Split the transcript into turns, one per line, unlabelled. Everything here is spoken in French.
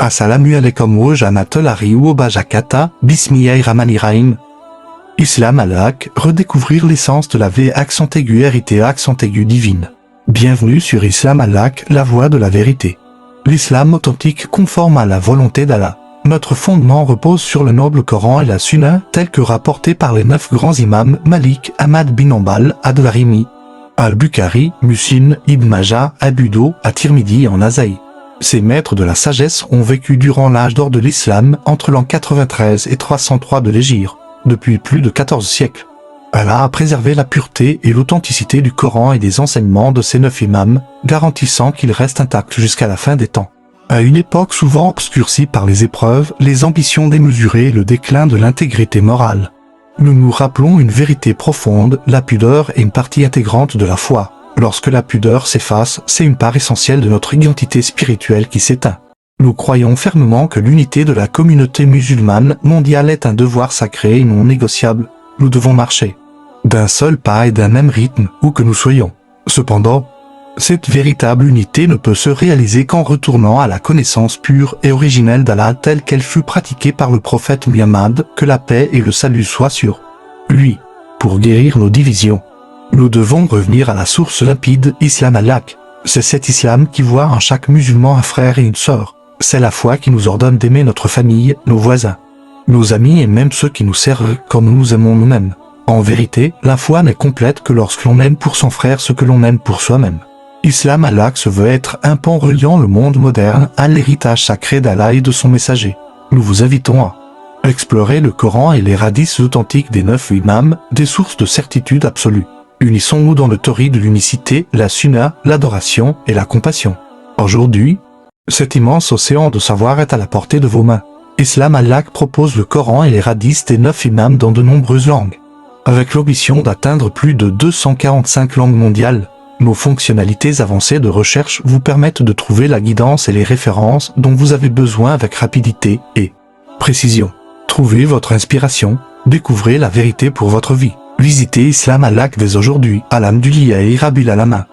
Assalamu alaikum wa rahmatullahi wa barakatuh, bismillahirrahmanirrahim. Islam al-Haq, redécouvrir l'essence de la V accent aigu RIT accent aigu divine. Bienvenue sur Islam al-Haq, la voie de la vérité. L'islam authentique conforme à la volonté d'Allah. Notre fondement repose sur le noble Coran et la Sunna, tel que rapporté par les 9 grands imams Malik, Ahmad bin Hanbal, Ad-Darimi, Al-Bukhari, Muslim, Ibn Majah, Abu Daoud, At-Tirmidhi et An-Nasa'i. Ces maîtres de la sagesse ont vécu durant l'âge d'or de l'islam, entre l'an 93 et 303 de l'Hégire, depuis plus de 14 siècles. Allah a préservé la pureté et l'authenticité du Coran et des enseignements de ces 9 imams, garantissant qu'ils restent intacts jusqu'à la fin des temps. À une époque souvent obscurcie par les épreuves, les ambitions démesurées et le déclin de l'intégrité morale. Nous nous rappelons une vérité profonde, la pudeur est une partie intégrante de la foi. Lorsque la pudeur s'efface, c'est une part essentielle de notre identité spirituelle qui s'éteint. Nous croyons fermement que l'unité de la communauté musulmane mondiale est un devoir sacré et non négociable. Nous devons marcher d'un seul pas et d'un même rythme, où que nous soyons. Cependant, cette véritable unité ne peut se réaliser qu'en retournant à la connaissance pure et originelle d'Allah telle qu'elle fut pratiquée par le prophète Muhammad, que la paix et le salut soient sur lui. Pour guérir nos divisions, nous devons revenir à la source limpide, Islam al-Haq. C'est cet islam qui voit en chaque musulman un frère et une sœur. C'est la foi qui nous ordonne d'aimer notre famille, nos voisins, nos amis et même ceux qui nous servent comme nous aimons nous-mêmes. En vérité, la foi n'est complète que lorsque l'on aime pour son frère ce que l'on aime pour soi-même. Islam al-Haq se veut être un pont reliant le monde moderne à l'héritage sacré d'Allah et de son messager. Nous vous invitons à explorer le Coran et les hadiths authentiques des 9 imams, des sources de certitude absolue. Unissons-nous dans le tawhid de l'unicité, la sunna, l'adoration et la compassion. Aujourd'hui, cet immense océan de savoir est à la portée de vos mains. Islam al-Haq propose le Coran et les hadiths des 9 imams dans de nombreuses langues. Avec l'ambition d'atteindre plus de 245 langues mondiales, nos fonctionnalités avancées de recherche vous permettent de trouver la guidance et les références dont vous avez besoin avec rapidité et précision. Trouvez votre inspiration, découvrez la vérité pour votre vie. Visitez Islam al-Haq dès aujourd'hui, Alhamdulillah et Rabbil Alamin.